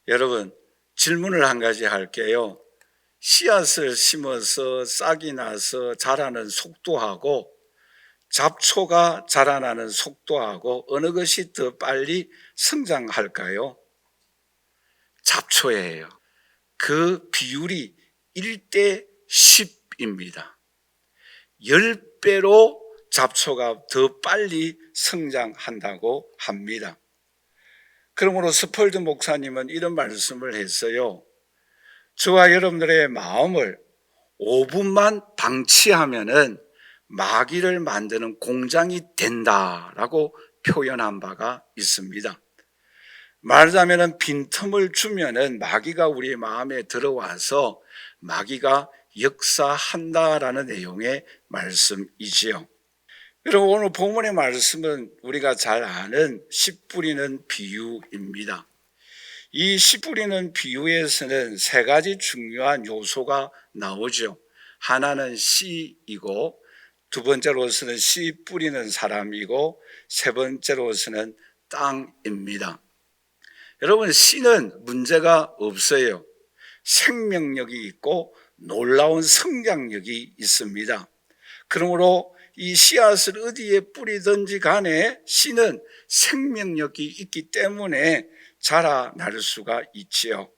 여러분, 질문을 한 가지 할게요. 씨앗을 심어서 싹이 나서 자라는 속도하고 잡초가 자라나는 속도하고 어느 것이 더 빨리 성장할까요? 잡초예요. 그 비율이 1대 10입니다. 10배로 잡초가 더 빨리 성장한다고 합니다. 그러므로 스펄드 목사님은 이런 말씀을 했어요. 저와 여러분들의 마음을 5분만 방치하면은 마귀를 만드는 공장이 된다라고 표현한 바가 있습니다. 말하자면은 빈틈을 주면은 마귀가 우리 마음에 들어와서 마귀가 역사한다라는 내용의 말씀이지요. 여러분, 오늘 본문의 말씀은 우리가 잘 아는 씨 뿌리는 비유입니다. 이 씨 뿌리는 비유에서는 세 가지 중요한 요소가 나오죠. 하나는 씨이고, 두 번째로서는 씨 뿌리는 사람이고, 세 번째로서는 땅입니다. 여러분, 씨는 문제가 없어요. 생명력이 있고 놀라운 성장력이 있습니다. 그러므로 이 씨앗을 어디에 뿌리든지 간에 씨는 생명력이 있기 때문에 자라날 수가 있지요.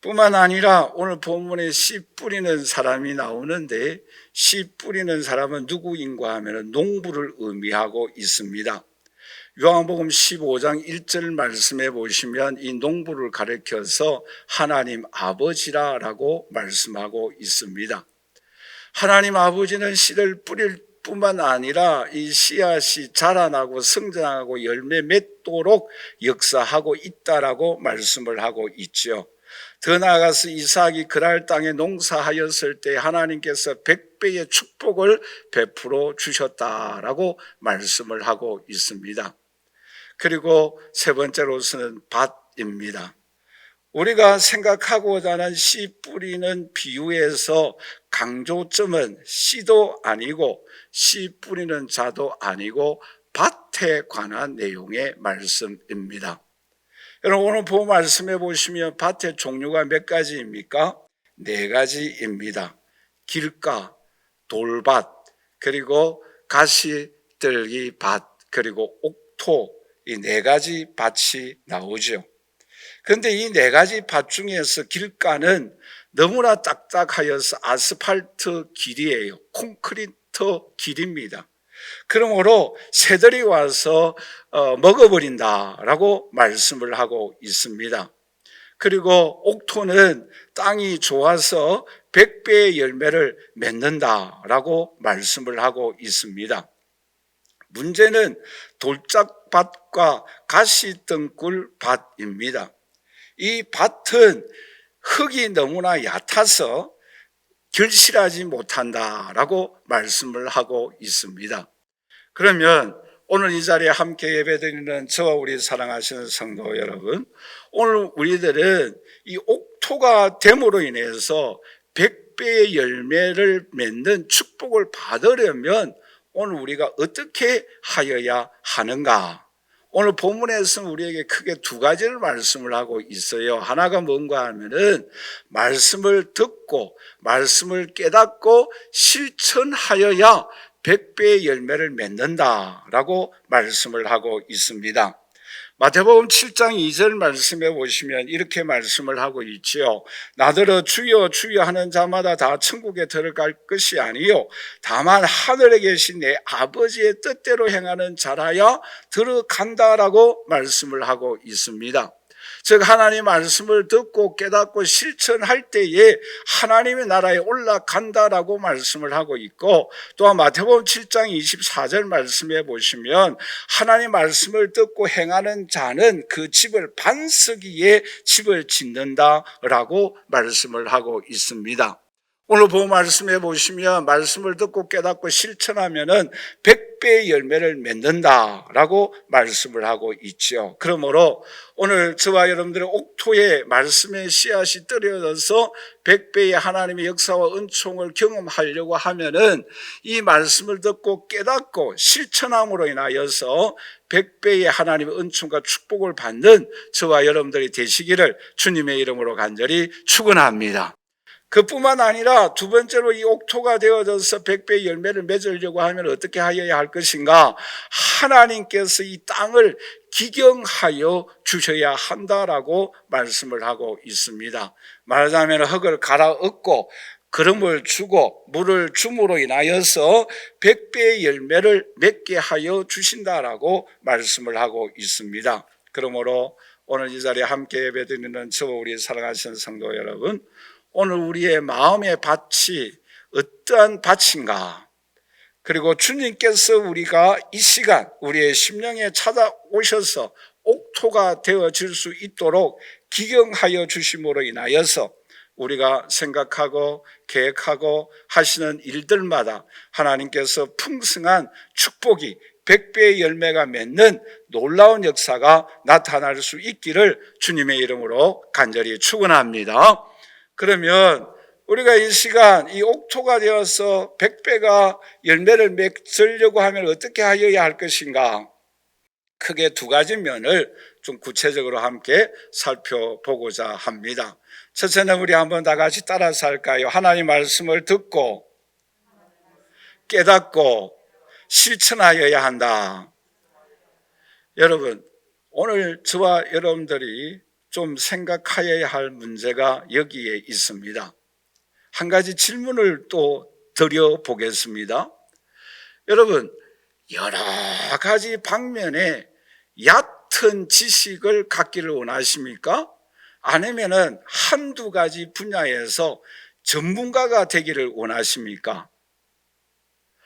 뿐만 아니라 오늘 본문에 씨 뿌리는 사람이 나오는데, 씨 뿌리는 사람은 누구인가 하면 농부를 의미하고 있습니다. 요한복음 15장 1절 말씀해 보시면 이 농부를 가리켜서 하나님 아버지라고 말씀하고 있습니다. 하나님 아버지는 씨를 뿌릴 뿐만 아니라 이 씨앗이 자라나고 성장하고 열매 맺도록 역사하고 있다라고 말씀을 하고 있죠. 더 나아가서 이삭이 그랄 땅에 농사하였을 때 하나님께서 100배의 축복을 베풀어 주셨다라고 말씀을 하고 있습니다. 그리고 세 번째로서는 밭입니다. 우리가 생각하고자 하는 씨 뿌리는 비유에서 강조점은 씨도 아니고 씨 뿌리는 자도 아니고 밭에 관한 내용의 말씀입니다. 여러분, 오늘 본 말씀해 보시면 밭의 종류가 몇 가지입니까? 4가지입니다. 길가, 돌밭, 그리고 가시들기 밭, 그리고 옥토, 이 4가지 밭이 나오죠. 그런데 이 4가지 밭 중에서 길가는 너무나 딱딱하여서 아스팔트 길이에요. 콘크리트 길입니다. 그러므로 새들이 와서 먹어버린다라고 말씀을 하고 있습니다. 그리고 옥토는 땅이 좋아서 100배의 열매를 맺는다라고 말씀을 하고 있습니다. 문제는 돌짝밭과 가시덩굴 밭입니다. 이 밭은 흙이 너무나 얕아서 결실하지 못한다라고 말씀을 하고 있습니다. 그러면 오늘 이 자리에 함께 예배드리는 저와 우리 사랑하시는 성도 여러분, 오늘 우리들은 이 옥토가 됨으로 인해서 100배의 열매를 맺는 축복을 받으려면 오늘 우리가 어떻게 하여야 하는가? 오늘 본문에서는 우리에게 크게 2가지를 말씀을 하고 있어요. 하나가 뭔가 하면은 말씀을 듣고 말씀을 깨닫고 실천하여야 100배의 열매를 맺는다라고 말씀을 하고 있습니다. 마태복음 7장 2절 말씀해 보시면 이렇게 말씀을 하고 있지요. 나더러 주여 주여 하는 자마다 다 천국에 들어갈 것이 아니요 다만 하늘에 계신 내 아버지의 뜻대로 행하는 자라야 들어간다라고 말씀을 하고 있습니다. 즉 하나님 말씀을 듣고 깨닫고 실천할 때에 하나님의 나라에 올라간다라고 말씀을 하고 있고, 또한 마태복음 7장 24절 말씀해 보시면 하나님 말씀을 듣고 행하는 자는 그 집을 반석 위에 집을 짓는다라고 말씀을 하고 있습니다. 오늘 본 말씀해 보시면 말씀을 듣고 깨닫고 실천하면은 100배의 열매를 맺는다라고 말씀을 하고 있죠. 그러므로 오늘 저와 여러분들의 옥토에 말씀의 씨앗이 떨어져서 100배의 하나님의 역사와 은총을 경험하려고 하면은 이 말씀을 듣고 깨닫고 실천함으로 인하여서 100배의 하나님의 은총과 축복을 받는 저와 여러분들이 되시기를 주님의 이름으로 간절히 축원합니다. 그뿐만 아니라 두 번째로 이 옥토가 되어져서 100배의 열매를 맺으려고 하면 어떻게 하여야 할 것인가? 하나님께서 이 땅을 기경하여 주셔야 한다라고 말씀을 하고 있습니다. 말하자면 흙을 갈아엎고 기름을 주고 물을 줌으로 인하여서 100배의 열매를 맺게 하여 주신다라고 말씀을 하고 있습니다. 그러므로 오늘 이 자리에 함께 예배드리는 저와 우리 사랑하시는 성도 여러분, 오늘 우리의 마음의 밭이 어떠한 밭인가? 그리고 주님께서 우리가 이 시간 우리의 심령에 찾아오셔서 옥토가 되어질 수 있도록 기경하여 주심으로 인하여서 우리가 생각하고 계획하고 하시는 일들마다 하나님께서 풍성한 축복이 100배의 열매가 맺는 놀라운 역사가 나타날 수 있기를 주님의 이름으로 간절히 축원합니다. 그러면 우리가 이 시간 이 옥토가 되어서 100배가 열매를 맺으려고 하면 어떻게 하여야 할 것인가? 크게 두 가지 면을 좀 구체적으로 함께 살펴보고자 합니다. 첫째는 우리 한번 다 같이 따라서 할까요? 하나님 말씀을 듣고 깨닫고 실천하여야 한다. 여러분, 오늘 저와 여러분들이 좀 생각하여야 할 문제가 여기에 있습니다. 한 가지 질문을 또 드려보겠습니다. 여러분, 여러 가지 방면에 얕은 지식을 갖기를 원하십니까? 아니면은 한두 가지 분야에서 전문가가 되기를 원하십니까?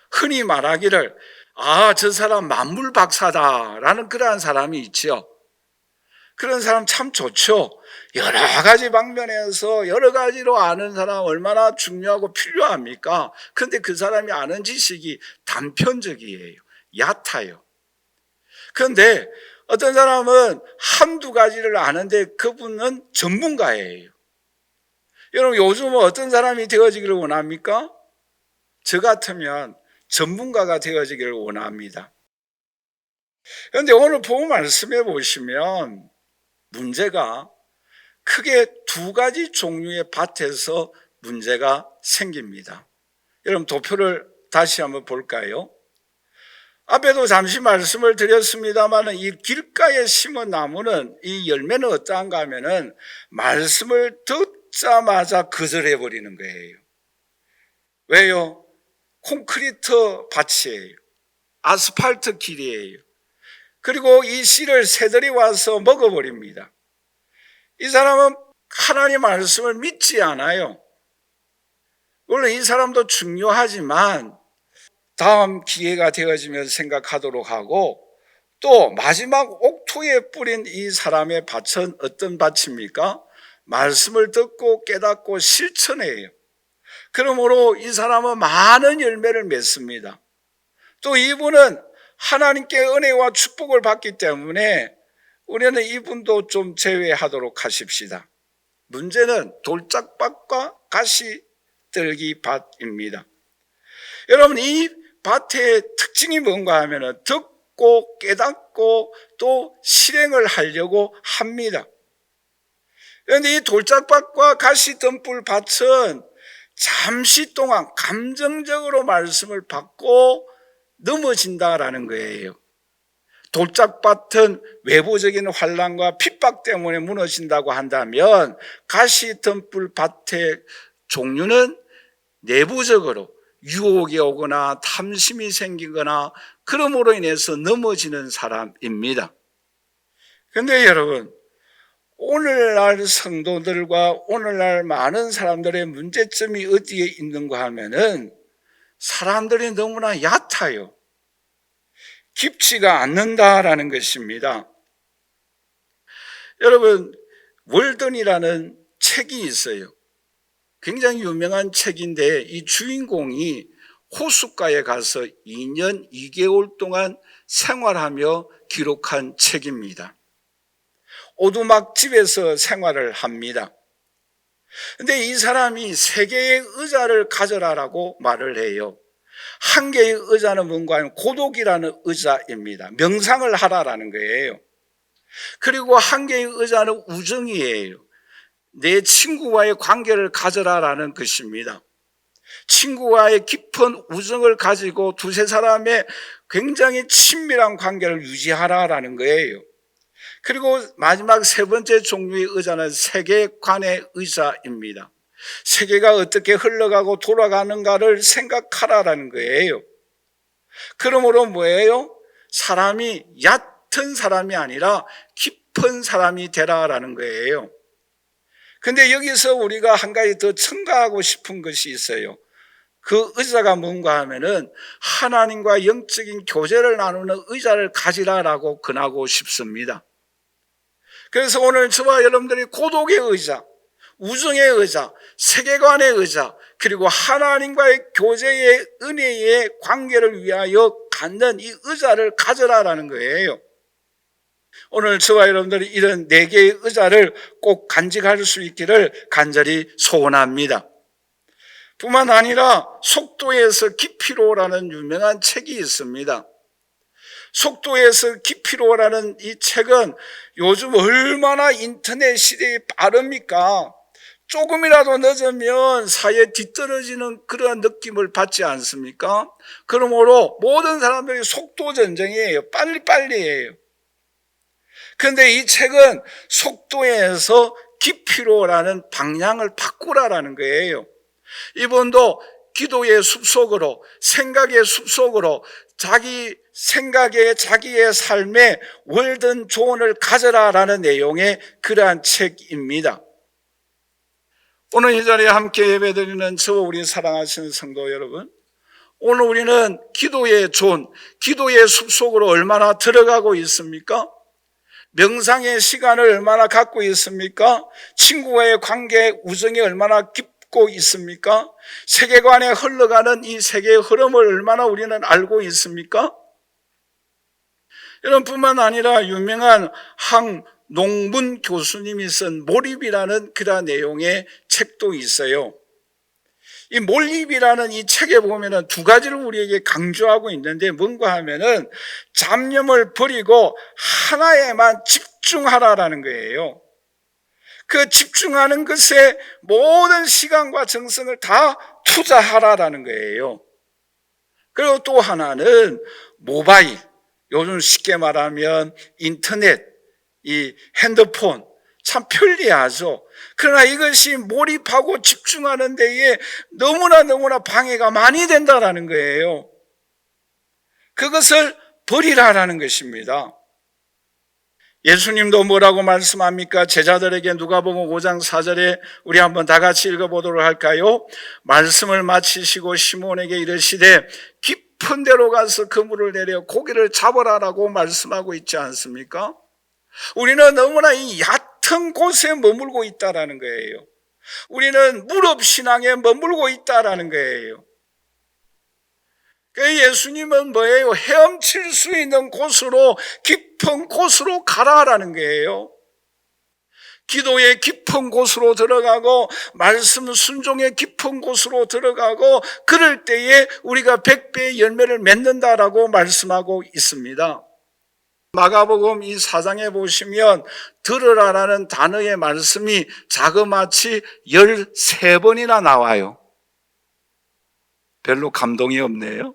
흔히 말하기를 저 사람 만물 박사다라는 그러한 사람이 있죠. 그런 사람 참 좋죠. 여러 가지 방면에서 여러 가지로 아는 사람 얼마나 중요하고 필요합니까? 그런데 그 사람이 아는 지식이 단편적이에요. 얕아요. 그런데 어떤 사람은 한두 가지를 아는데 그분은 전문가예요. 여러분, 요즘은 어떤 사람이 되어지기를 원합니까? 저 같으면 전문가가 되어지기를 원합니다. 그런데 오늘 본문 말씀해 보시면 문제가 크게 두 가지 종류의 밭에서 문제가 생깁니다. 여러분, 도표를 다시 한번 볼까요? 앞에도 잠시 말씀을 드렸습니다만 이 길가에 심은 나무는 이 열매는 어떠한가 하면은 말씀을 듣자마자 거절해버리는 거예요. 왜요? 콘크리트 밭이에요. 아스팔트 길이에요. 그리고 이 씨를 새들이 와서 먹어버립니다. 이 사람은 하나님 말씀을 믿지 않아요. 물론 이 사람도 중요하지만 다음 기회가 되어지면 생각하도록 하고, 또 마지막 옥토에 뿌린 이 사람의 밭은 어떤 밭입니까? 말씀을 듣고 깨닫고 실천해요. 그러므로 이 사람은 많은 열매를 맺습니다. 또 이분은 하나님께 은혜와 축복을 받기 때문에 우리는 이분도 좀 제외하도록 하십시다. 문제는 돌짝밭과 가시떨기밭입니다. 여러분, 이 밭의 특징이 뭔가 하면 듣고 깨닫고 또 실행을 하려고 합니다. 그런데 이 돌짝밭과 가시덤불밭은 잠시 동안 감정적으로 말씀을 받고 넘어진다라는 거예요. 돌짝밭은 외부적인 환난과 핍박 때문에 무너진다고 한다면 가시덤불밭의 종류는 내부적으로 유혹이 오거나 탐심이 생기거나 그러므로 인해서 넘어지는 사람입니다. 그런데 여러분, 오늘날 성도들과 오늘날 많은 사람들의 문제점이 어디에 있는가 하면은 사람들이 너무나 얕아요. 깊지가 않는다라는 것입니다. 여러분, 월든이라는 책이 있어요. 굉장히 유명한 책인데 이 주인공이 호숫가에 가서 2년 2개월 동안 생활하며 기록한 책입니다. 오두막집에서 생활을 합니다. 근데 이 사람이 3개의 의자를 가져라라고 말을 해요. 한 개의 의자는 뭔가 하면 고독이라는 의자입니다. 명상을 하라라는 거예요. 그리고 한 개의 의자는 우정이에요. 내 친구와의 관계를 가져라라는 것입니다. 친구와의 깊은 우정을 가지고 두세 사람의 굉장히 친밀한 관계를 유지하라라는 거예요. 그리고 마지막 3번째 종류의 의자는 세계관의 의자입니다. 세계가 어떻게 흘러가고 돌아가는가를 생각하라라는 거예요. 그러므로 뭐예요? 사람이 얕은 사람이 아니라 깊은 사람이 되라라는 거예요. 근데 여기서 우리가 한 가지 더 첨가하고 싶은 것이 있어요. 그 의자가 뭔가 하면은 하나님과 영적인 교제를 나누는 의자를 가지라라고 권하고 싶습니다. 그래서 오늘 저와 여러분들이 고독의 의자, 우정의 의자, 세계관의 의자, 그리고 하나님과의 교제의 은혜의 관계를 위하여 갖는 이 의자를 가져라라는 거예요. 오늘 저와 여러분들이 이런 4개의 의자를 꼭 간직할 수 있기를 간절히 소원합니다. 뿐만 아니라 속도에서 깊이로라는 유명한 책이 있습니다. 속도에서 깊이로라는 이 책은 요즘 얼마나 인터넷 시대에 빠릅니까? 조금이라도 늦으면 사회에 뒤떨어지는 그런 느낌을 받지 않습니까? 그러므로 모든 사람들이 속도 전쟁이에요. 빨리빨리예요. 그런데 이 책은 속도에서 깊이로라는 방향을 바꾸라라는 거예요. 이분도 기도의 숲속으로, 생각의 숲속으로 자기 생각에 자기의 삶에 월든 조언을 가져라라는 내용의 그러한 책입니다. 오늘 이 자리에 함께 예배드리는 저와 우리 사랑하시는 성도 여러분, 오늘 우리는 기도의 존, 기도의 숲속으로 얼마나 들어가고 있습니까? 명상의 시간을 얼마나 갖고 있습니까? 친구와의 관계, 우정이 얼마나 깊고 있습니까? 세계관에 흘러가는 이 세계의 흐름을 얼마나 우리는 알고 있습니까? 이런 뿐만 아니라 유명한 항농문 교수님이 쓴 몰입이라는 그런 내용의 책도 있어요. 이 몰입이라는 이 책에 보면은 2가지를 우리에게 강조하고 있는데 뭔가 하면은 잡념을 버리고 하나에만 집중하라라는 거예요. 그 집중하는 것에 모든 시간과 정성을 다 투자하라라는 거예요. 그리고 또 하나는 모바일, 요즘 쉽게 말하면 인터넷, 이 핸드폰 참 편리하죠. 그러나 이것이 몰입하고 집중하는 데에 너무나 방해가 많이 된다라는 거예요. 그것을 버리라라는 것입니다. 예수님도 뭐라고 말씀합니까? 제자들에게 누가복음 5장 4절에 우리 한번 다 같이 읽어보도록 할까요? 말씀을 마치시고 시몬에게 이르시되 깊은 데로 가서 그물을 내려 고기를 잡으라라고 말씀하고 있지 않습니까? 우리는 너무나 이 얕은 곳에 머물고 있다라는 거예요. 우리는 무릎신앙에 머물고 있다라는 거예요. 예수님은 뭐예요? 헤엄칠 수 있는 곳으로, 깊은 곳으로 가라라는 거예요. 기도의 깊은 곳으로 들어가고 말씀 순종의 깊은 곳으로 들어가고 그럴 때에 우리가 100배의 열매를 맺는다라고 말씀하고 있습니다. 마가복음 이 4장에 보시면 들으라라는 단어의 말씀이 자그마치 13번이나 나와요. 별로 감동이 없네요.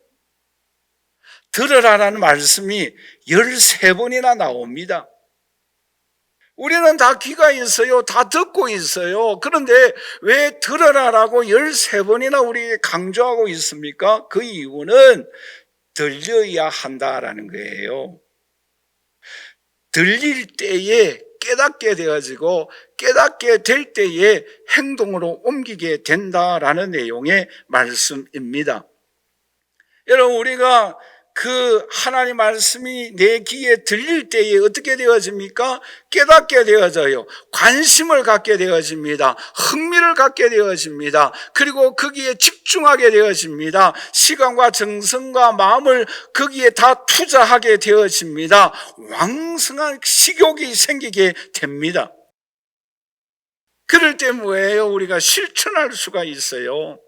들으라라는 말씀이 13번이나 나옵니다. 우리는 다 귀가 있어요. 다 듣고 있어요. 그런데 왜 들으라라고 13번이나 우리에게 강조하고 있습니까? 그 이유는 들려야 한다라는 거예요. 들릴 때에 깨닫게 되어지고 깨닫게 될 때에 행동으로 옮기게 된다라는 내용의 말씀입니다. 여러분, 우리가 그 하나님 말씀이 내 귀에 들릴 때에 어떻게 되어집니까? 깨닫게 되어져요. 관심을 갖게 되어집니다. 흥미를 갖게 되어집니다. 그리고 거기에 집중하게 되어집니다. 시간과 정성과 마음을 거기에 다 투자하게 되어집니다. 왕성한 식욕이 생기게 됩니다. 그럴 때 뭐예요? 우리가 실천할 수가 있어요.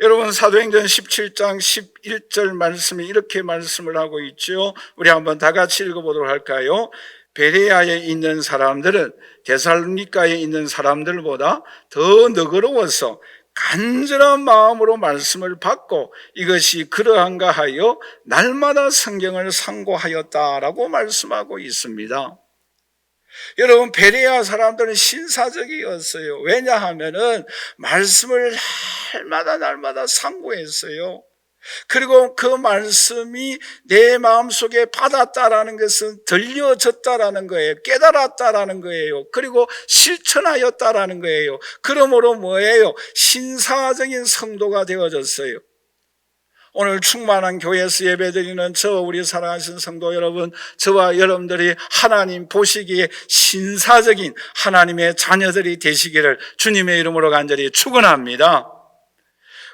여러분, 사도행전 17장 11절 말씀이 이렇게 말씀을 하고 있죠. 우리 한번 다 같이 읽어보도록 할까요? 베레아에 있는 사람들은 데살로니가에 있는 사람들보다 더 너그러워서 간절한 마음으로 말씀을 받고 이것이 그러한가 하여 날마다 성경을 상고하였다라고 말씀하고 있습니다. 여러분, 베레아 사람들은 신사적이었어요. 왜냐하면은 말씀을 날마다 상고했어요. 그리고 그 말씀이 내 마음속에 받았다라는 것은 들려졌다라는 거예요. 깨달았다라는 거예요. 그리고 실천하였다라는 거예요. 그러므로 뭐예요? 신사적인 성도가 되어졌어요. 오늘 충만한 교회에서 예배드리는 우리 사랑하신 성도 여러분, 저와 여러분들이 하나님 보시기에 신사적인 하나님의 자녀들이 되시기를 주님의 이름으로 간절히 축원합니다.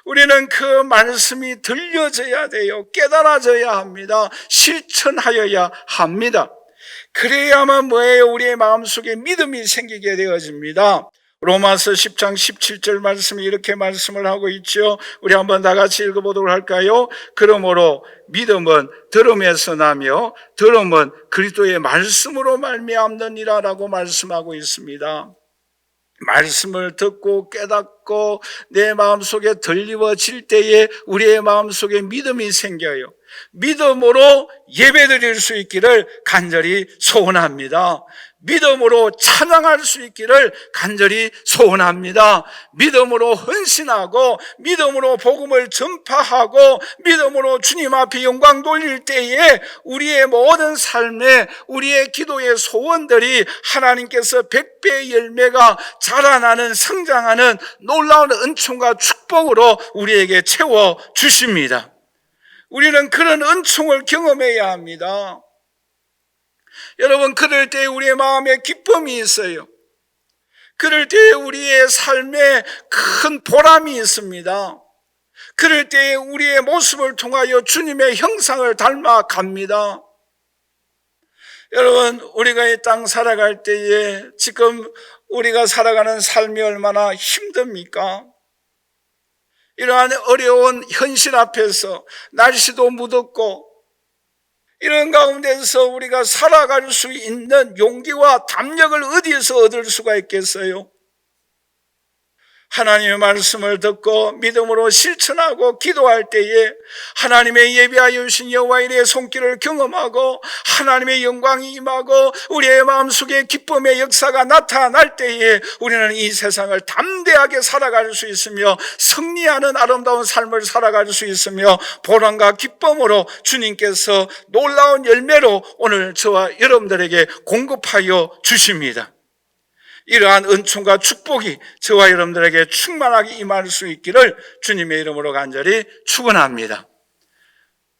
우리는 그 말씀이 들려져야 돼요. 깨달아져야 합니다. 실천하여야 합니다. 그래야만 뭐예요? 우리의 마음속에 믿음이 생기게 되어집니다. 로마서 10장 17절 말씀이 이렇게 말씀을 하고 있죠. 우리 한번 다 같이 읽어보도록 할까요? 그러므로 믿음은 들음에서 나며 들음은 그리스도의 말씀으로 말미암느니라 라고 말씀하고 있습니다. 말씀을 듣고 깨닫고 내 마음속에 들리워질 때에 우리의 마음속에 믿음이 생겨요. 믿음으로 예배드릴 수 있기를 간절히 소원합니다. 믿음으로 찬양할 수 있기를 간절히 소원합니다. 믿음으로 헌신하고 믿음으로 복음을 전파하고 믿음으로 주님 앞에 영광 돌릴 때에 우리의 모든 삶에 우리의 기도의 소원들이 하나님께서 100배의 열매가 자라나는 성장하는 놀라운 은총과 축복으로 우리에게 채워주십니다. 우리는 그런 은총을 경험해야 합니다. 여러분, 그럴 때 우리의 마음에 기쁨이 있어요. 그럴 때 우리의 삶에 큰 보람이 있습니다. 그럴 때 우리의 모습을 통하여 주님의 형상을 닮아갑니다. 여러분, 우리가 이 땅 살아갈 때에 지금 우리가 살아가는 삶이 얼마나 힘듭니까? 이러한 어려운 현실 앞에서 날씨도 무덥고 이런 가운데서 우리가 살아갈 수 있는 용기와 담력을 어디에서 얻을 수가 있겠어요? 하나님의 말씀을 듣고 믿음으로 실천하고 기도할 때에 하나님의 예비하여 주신 여호와의 손길을 경험하고 하나님의 영광이 임하고 우리의 마음속에 기쁨의 역사가 나타날 때에 우리는 이 세상을 담대하게 살아갈 수 있으며 승리하는 아름다운 삶을 살아갈 수 있으며 보람과 기쁨으로 주님께서 놀라운 열매로 오늘 저와 여러분들에게 공급하여 주십니다. 이러한 은총과 축복이 저와 여러분들에게 충만하게 임할 수 있기를 주님의 이름으로 간절히 축원합니다.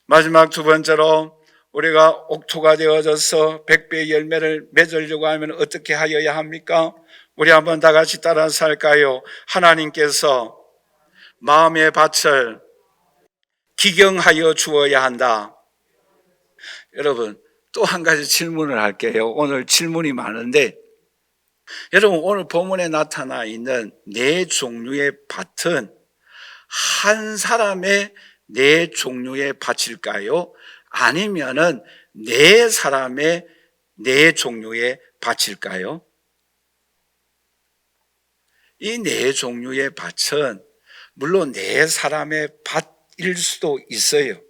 마지막 두 번째로 우리가 옥토가 되어져서 100배의 열매를 맺으려고 하면 어떻게 하여야 합니까? 우리 한번 다 같이 따라서 할까요? 하나님께서 마음의 밭을 기경하여 주어야 한다. 여러분, 또 한 가지 질문을 할게요. 오늘 질문이 많은데 여러분, 오늘 본문에 나타나 있는 네 종류의 밭은 한 사람의 네 종류의 밭일까요? 아니면은 네 사람의 네 종류의 밭일까요? 이 네 종류의 밭은 물론 네 사람의 밭일 수도 있어요.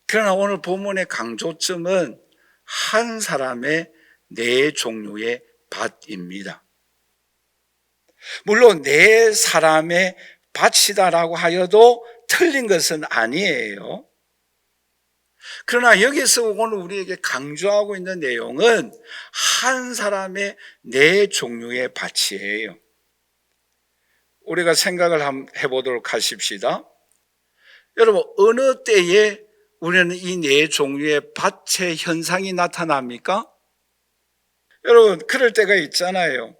그러나 오늘 본문의 강조점은 한 사람의 네 종류의 밭입니다. 물론 네 사람의 밭이다라고 하여도 틀린 것은 아니에요. 그러나 여기서 오늘 우리에게 강조하고 있는 내용은 한 사람의 네 종류의 밭이에요. 우리가 생각을 한번 해보도록 하십시다. 여러분, 어느 때에 우리는 이 네 종류의 밭의 현상이 나타납니까? 여러분, 그럴 때가 있잖아요.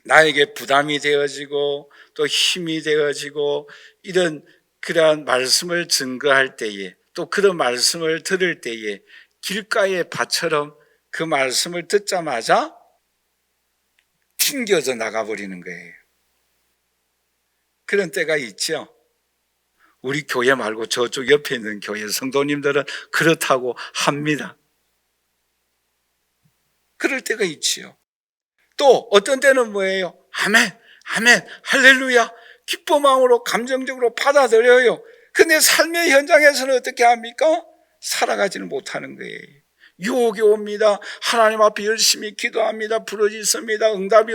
나에게 부담이 되어지고 또 힘이 되어지고 이런 그러한 말씀을 증거할 때에, 또 그런 말씀을 들을 때에 길가의 밭처럼 그 말씀을 듣자마자 튕겨져 나가버리는 거예요. 그런 때가 있죠. 우리 교회 말고 저쪽 옆에 있는 교회 성도님들은 그렇다고 합니다. 그럴 때가 있지요. 또 어떤 때는 뭐예요? 아멘, 아멘, 할렐루야, 기쁜 마음으로 감정적으로 받아들여요. 근데 삶의 현장에서는 어떻게 합니까? 살아가지는 못하는 거예요. 유혹이 옵니다. 하나님 앞에 열심히 기도합니다. 부르짖습니다. 응답이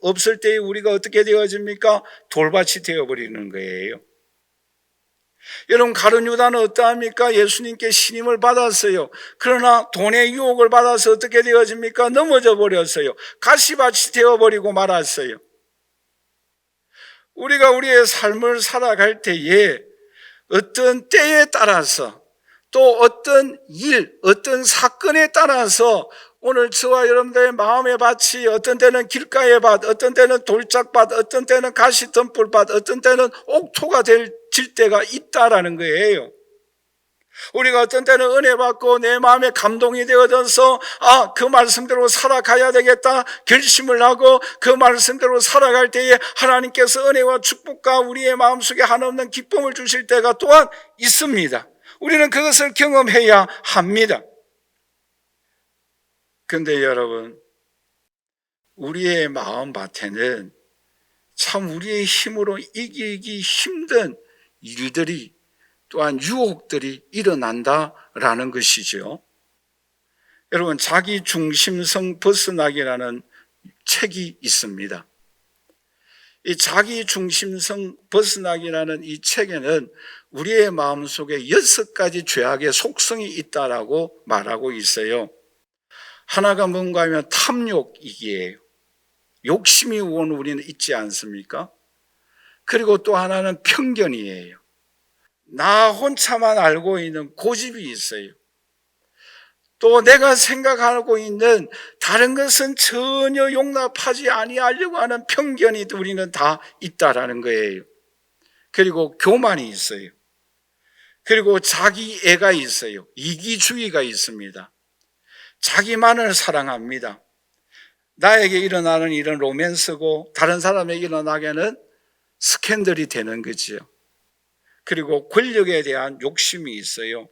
없을 때에 우리가 어떻게 되어집니까? 돌밭이 되어버리는 거예요. 여러분, 가룟 유다는 어떠합니까? 예수님께 신임을 받았어요. 그러나 돈의 유혹을 받아서 어떻게 되어집니까? 넘어져 버렸어요. 가시밭이 되어버리고 말았어요. 우리가 우리의 삶을 살아갈 때에 어떤 때에 따라서, 또 어떤 일, 어떤 사건에 따라서 오늘 저와 여러분들의 마음의 밭이 어떤 때는 길가의 밭, 어떤 때는 돌짝밭, 어떤 때는 가시덤불밭, 어떤 때는 옥토가 질 때가 있다라는 거예요. 우리가 어떤 때는 은혜 받고 내 마음에 감동이 되어져서 그 말씀대로 살아가야 되겠다 결심을 하고 그 말씀대로 살아갈 때에 하나님께서 은혜와 축복과 우리의 마음속에 한없는 기쁨을 주실 때가 또한 있습니다. 우리는 그것을 경험해야 합니다. 그런데 여러분, 우리의 마음밭에는 참 우리의 힘으로 이기기 힘든 일들이, 또한 유혹들이 일어난다라는 것이죠. 여러분, 자기 중심성 벗어나기라는 책이 있습니다. 이 자기 중심성 벗어나기라는 이 책에는 우리의 마음속에 6가지 죄악의 속성이 있다라고 말하고 있어요. 하나가 뭔가 하면 탐욕이기예요. 욕심이 온 우리는 있지 않습니까? 그리고 또 하나는 편견이에요. 나 혼자만 알고 있는 고집이 있어요. 또 내가 생각하고 있는 다른 것은 전혀 용납하지 아니하려고 하는 편견이 우리는 다 있다라는 거예요. 그리고 교만이 있어요. 그리고 자기애가 있어요. 이기주의가 있습니다. 자기만을 사랑합니다. 나에게 일어나는 일은 로맨스고 다른 사람에게 일어나게는 스캔들이 되는 거지요. 그리고 권력에 대한 욕심이 있어요.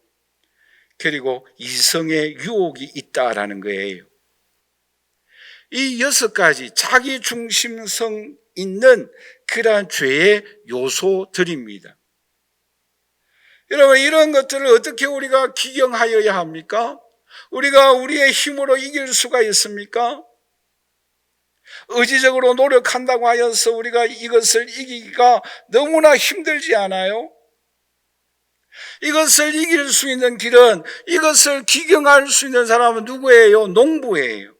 그리고 이성의 유혹이 있다라는 거예요. 이 6가지 자기 중심성 있는 그러한 죄의 요소들입니다. 여러분, 이런 것들을 어떻게 우리가 기경하여야 합니까? 우리가 우리의 힘으로 이길 수가 있습니까? 의지적으로 노력한다고 하여서 우리가 이것을 이기기가 너무나 힘들지 않아요? 이것을 이길 수 있는 길은, 이것을 기경할 수 있는 사람은 누구예요? 농부예요.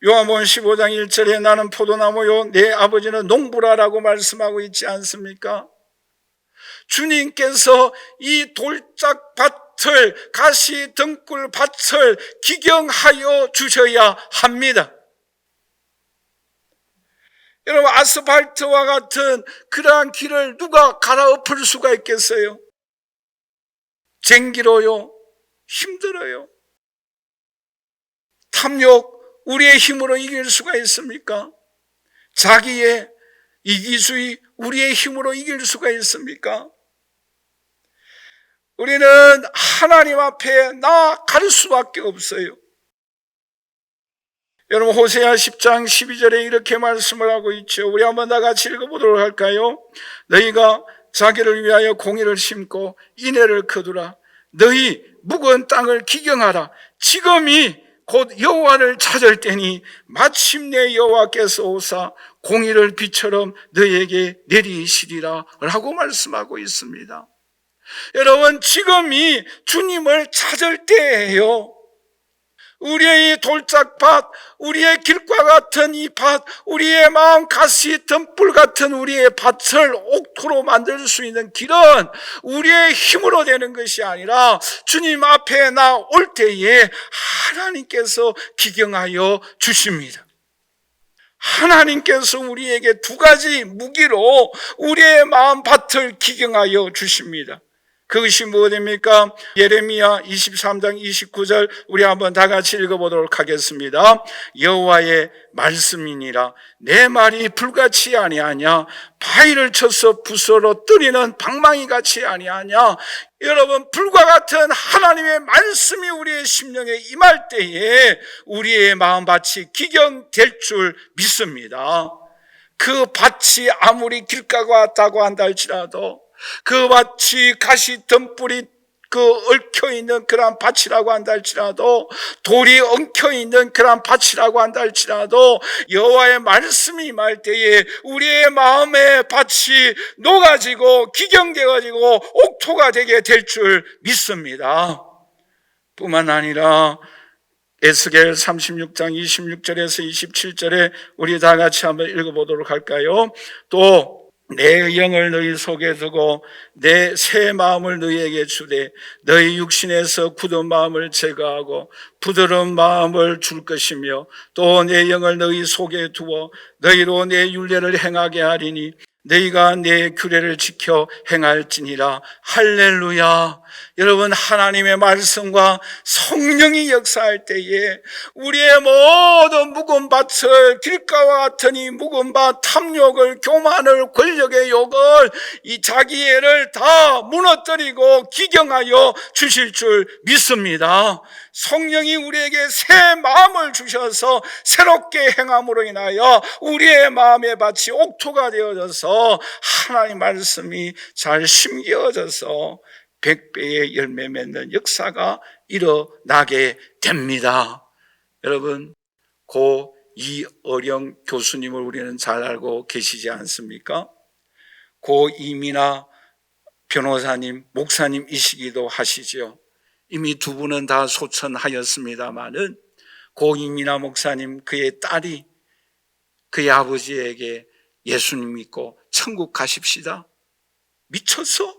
요한복음 15장 1절에 나는 포도나무요 내 아버지는 농부라라고 말씀하고 있지 않습니까? 주님께서 이 돌짝밭을, 가시 등굴 밭을 기경하여 주셔야 합니다. 여러분, 아스팔트와 같은 그러한 길을 누가 갈아엎을 수가 있겠어요? 쟁기로요? 힘들어요. 탐욕, 우리의 힘으로 이길 수가 있습니까? 자기의 이기주의, 우리의 힘으로 이길 수가 있습니까? 우리는 하나님 앞에 나아갈 수밖에 없어요. 여러분, 호세아 10장 12절에 이렇게 말씀을 하고 있죠. 우리 한번 다 같이 읽어보도록 할까요? 너희가 자기를 위하여 공의를 심고 인애를 거두라. 너희 묵은 땅을 기경하라. 지금이 곧 여호와를 찾을 때니 마침내 여호와께서 오사 공의를 비처럼 너희에게 내리시리라 라고 말씀하고 있습니다. 여러분, 지금이 주님을 찾을 때예요. 우리의 돌짝밭, 우리의 길과 같은 이 밭, 우리의 마음 가시 등불 같은 우리의 밭을 옥토로 만들 수 있는 길은 우리의 힘으로 되는 것이 아니라 주님 앞에 나 올 때에 하나님께서 기경하여 주십니다. 하나님께서 우리에게 두 가지 무기로 우리의 마음 밭을 기경하여 주십니다. 그것이 무엇입니까? 예레미야 23장 29절 우리 한번 다 같이 읽어보도록 하겠습니다. 여호와의 말씀이니라. 내 말이 불같이 아니하냐? 바위를 쳐서 부서로 뜨리는 방망이 같이 아니하냐? 여러분, 불과 같은 하나님의 말씀이 우리의 심령에 임할 때에 우리의 마음밭이 기경될 줄 믿습니다. 그 밭이 아무리 길가가 같다고 한다 할지라도, 그 밭이 가시 덤불이 얽혀있는 그러한 밭이라고 한다 할지라도, 돌이 엉켜있는 그러한 밭이라고 한다 할지라도, 여호와의 말씀이 임할 때에 우리의 마음의 밭이 녹아지고 기경되어지고 옥토가 되게 될 줄 믿습니다. 뿐만 아니라 에스겔 36장 26절에서 27절에 우리 다 같이 한번 읽어보도록 할까요? 또 내 영을 너희 속에 두고 내 새 마음을 너희에게 주되 너희 육신에서 굳은 마음을 제거하고 부드러운 마음을 줄 것이며 또 내 영을 너희 속에 두어 너희로 내 율례를 행하게 하리니 너희가 내 규례를 지켜 행할지니라. 할렐루야. 여러분, 하나님의 말씀과 성령이 역사할 때에 우리의 모든 묵은 밭을, 길가와 같은 이 묵은 밭, 탐욕을, 교만을, 권력의 욕을, 이 자기애를 다 무너뜨리고 기경하여 주실 줄 믿습니다. 성령이 우리에게 새 마음을 주셔서 새롭게 행함으로 인하여 우리의 마음의 밭이 옥토가 되어져서 하나님 말씀이 잘 심겨져서 100배의 열매 맺는 역사가 일어나게 됩니다. 여러분, 고 이어령 교수님을 우리는 잘 알고 계시지 않습니까? 고 이민아 변호사님, 목사님이시기도 하시죠. 이미 두 분은 다 소천하였습니다마는 고 이민아 목사님, 그의 딸이 그의 아버지에게 예수님 믿고 천국 가십시다. 미쳤어?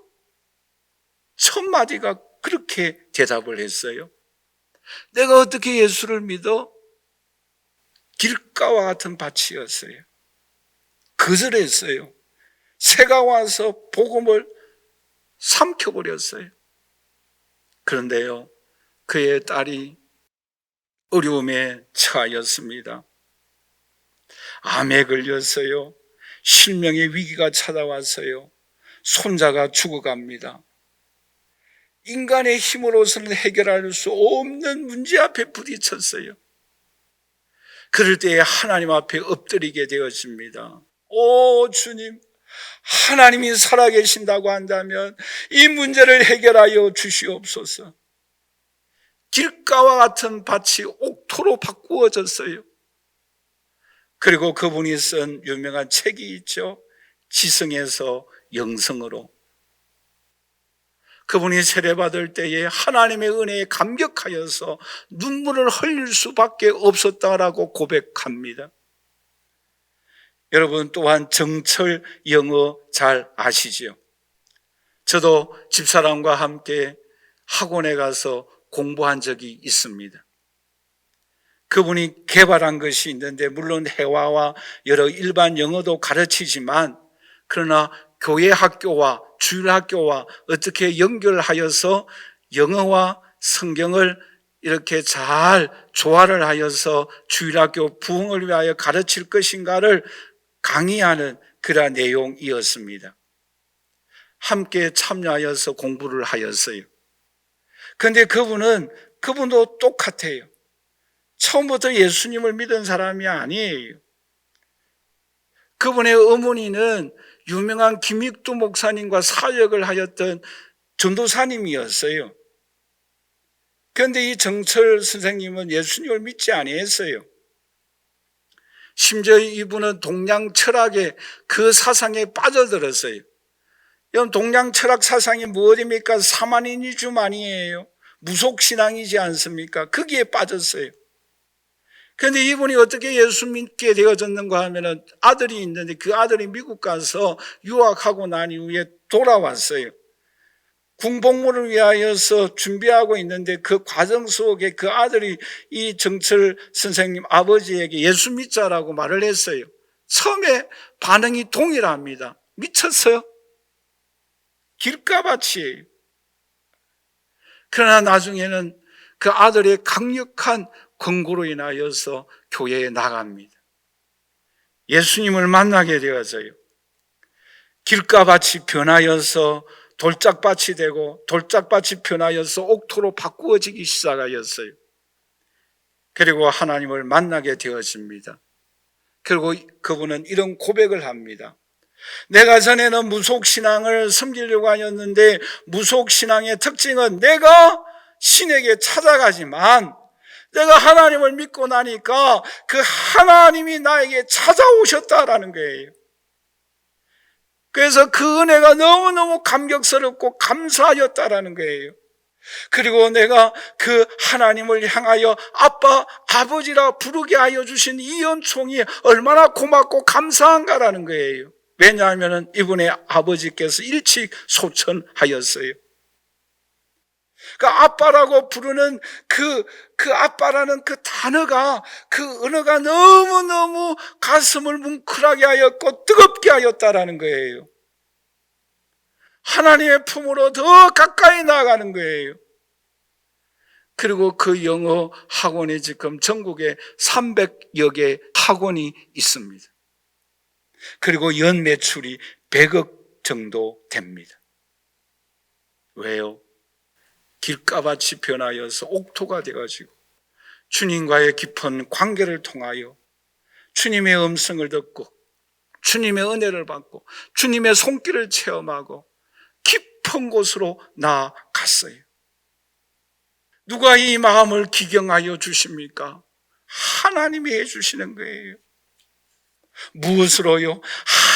첫 마디가 그렇게 대답을 했어요. 내가 어떻게 예수를 믿어? 길가와 같은 밭이었어요. 거절했어요. 새가 와서 복음을 삼켜버렸어요. 그런데요, 그의 딸이 어려움에 처하였습니다. 암에 걸렸어요. 실명의 위기가 찾아왔어요. 손자가 죽어갑니다. 인간의 힘으로서는 해결할 수 없는 문제 앞에 부딪혔어요. 그럴 때에 하나님 앞에 엎드리게 되었습니다. 오 주님, 하나님이 살아계신다고 한다면 이 문제를 해결하여 주시옵소서. 길가와 같은 밭이 옥토로 바꾸어졌어요. 그리고 그분이 쓴 유명한 책이 있죠. 지성에서 영성으로. 그분이 세례받을 때에 하나님의 은혜에 감격하여서 눈물을 흘릴 수밖에 없었다라고 고백합니다. 여러분, 또한 정철 영어 잘 아시죠? 저도 집사람과 함께 학원에 가서 공부한 적이 있습니다. 그분이 개발한 것이 있는데, 물론 회화와 여러 일반 영어도 가르치지만, 그러나 교회 학교와 주일 학교와 어떻게 연결하여서 영어와 성경을 이렇게 잘 조화를 하여서 주일 학교 부흥을 위하여 가르칠 것인가를 강의하는 그러한 내용이었습니다. 함께 참여하여서 공부를 하였어요. 그런데 그분도 똑같아요. 처음부터 예수님을 믿은 사람이 아니에요. 그분의 어머니는 유명한 김익두 목사님과 사역을 하였던 전도사님이었어요. 그런데 이 정철 선생님은 예수님을 믿지 아니했어요. 심지어 이분은 동양 철학의 그 사상에 빠져들었어요. 여러분, 동양 철학 사상이 무엇입니까? 사만인이주만이에요. 무속신앙이지 않습니까? 거기에 빠졌어요. 그런데 이분이 어떻게 예수 믿게 되어졌는가 하면은 아들이 있는데 그 아들이 미국 가서 유학하고 난 이후에 돌아왔어요. 군복무를 위하여서 준비하고 있는데 그 과정 속에 그 아들이 이 정철 선생님 아버지에게 예수 믿자라고 말을 했어요. 처음에 반응이 동일합니다. 미쳤어요? 길가밭이에요. 그러나 나중에는 그 아들의 강력한 권고로 인하여서 교회에 나갑니다. 예수님을 만나게 되어져요. 길가밭이 변하여서 돌짝밭이 되고 돌짝밭이 변하여서 옥토로 바꾸어지기 시작하였어요. 그리고 하나님을 만나게 되어집니다. 그리고 그분은 이런 고백을 합니다. 내가 전에는 무속신앙을 섬기려고 하였는데 무속신앙의 특징은 내가 신에게 찾아가지만 내가 하나님을 믿고 나니까 그 하나님이 나에게 찾아오셨다라는 거예요. 그래서 그 은혜가 너무너무 감격스럽고 감사하였다라는 거예요. 그리고 내가 그 하나님을 향하여 아빠, 아버지라 부르게 하여 주신 이 은총이 얼마나 고맙고 감사한가라는 거예요. 왜냐하면 이분의 아버지께서 일찍소천하였어요. 그 아빠라고 부르는 그 아빠라는 그 단어가, 그 언어가 너무너무 가슴을 뭉클하게 하였고 뜨겁게 하였다라는 거예요. 하나님의 품으로 더 가까이 나아가는 거예요. 그리고 그 영어 학원이 지금 전국에 300여 개 학원이 있습니다. 그리고 연 매출이 100억 정도 됩니다. 왜요? 길가밭이 변하여서 옥토가 되어지고 주님과의 깊은 관계를 통하여 주님의 음성을 듣고 주님의 은혜를 받고 주님의 손길을 체험하고 깊은 곳으로 나아갔어요. 누가 이 마음을 기경하여 주십니까? 하나님이 해주시는 거예요. 무엇으로요?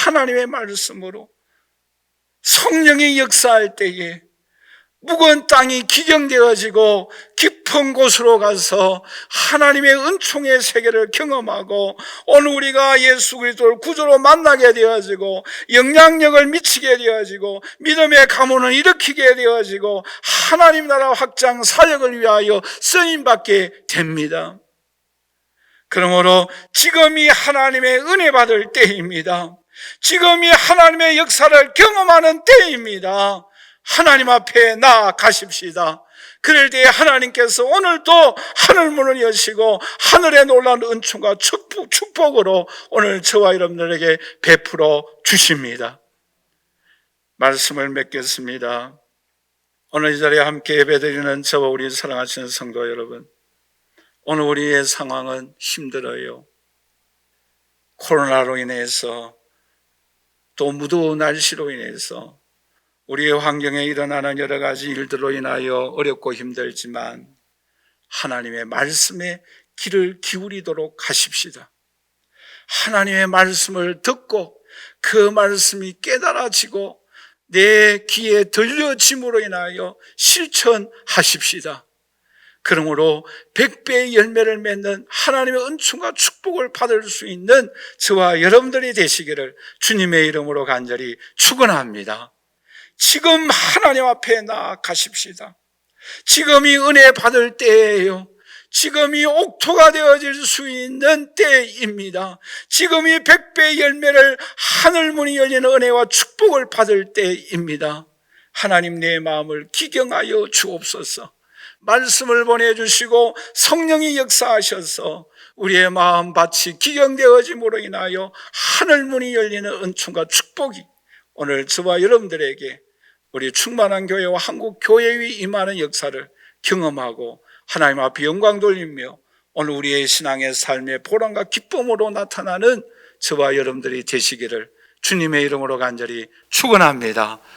하나님의 말씀으로. 성령이 역사할 때에 무거운 땅이 기경되어지고 깊은 곳으로 가서 하나님의 은총의 세계를 경험하고 오늘 우리가 예수 그리스도를 구주로 만나게 되어지고 영향력을 미치게 되어지고 믿음의 가문을 일으키게 되어지고 하나님 나라 확장 사역을 위하여 쓰임받게 됩니다. 그러므로 지금이 하나님의 은혜 받을 때입니다. 지금이 하나님의 역사를 경험하는 때입니다. 하나님 앞에 나아가십시다. 그럴 때에 하나님께서 오늘도 하늘문을 여시고 하늘의 놀라운 은총과 축복으로 오늘 저와 여러분들에게 베풀어 주십니다. 말씀을 맺겠습니다. 오늘 이 자리에 함께 예배드리는 저와 우리 사랑하시는 성도 여러분, 오늘 우리의 상황은 힘들어요. 코로나로 인해서 또 무더운 날씨로 인해서 우리의 환경에 일어나는 여러 가지 일들로 인하여 어렵고 힘들지만 하나님의 말씀에 귀를 기울이도록 하십시다. 하나님의 말씀을 듣고 그 말씀이 깨달아지고 내 귀에 들려짐으로 인하여 실천하십시다. 그러므로 100배의 열매를 맺는 하나님의 은총과 축복을 받을 수 있는 저와 여러분들이 되시기를 주님의 이름으로 간절히 축원합니다. 지금 하나님 앞에 나아가십시다. 지금이 은혜 받을 때예요. 지금이 옥토가 되어질 수 있는 때입니다. 지금이 100배의 열매를 하늘문이 열리는 은혜와 축복을 받을 때입니다. 하나님 내 마음을 기경하여 주옵소서. 말씀을 보내주시고 성령이 역사하셔서 우리의 마음밭이 기경되어짐으로 인하여 하늘문이 열리는 은총과 축복이 오늘 저와 여러분들에게 우리 충만한 교회와 한국 교회에 임하는 역사를 경험하고 하나님 앞에 영광 돌리며 오늘 우리의 신앙의 삶의 보람과 기쁨으로 나타나는 저와 여러분들이 되시기를 주님의 이름으로 간절히 축원합니다.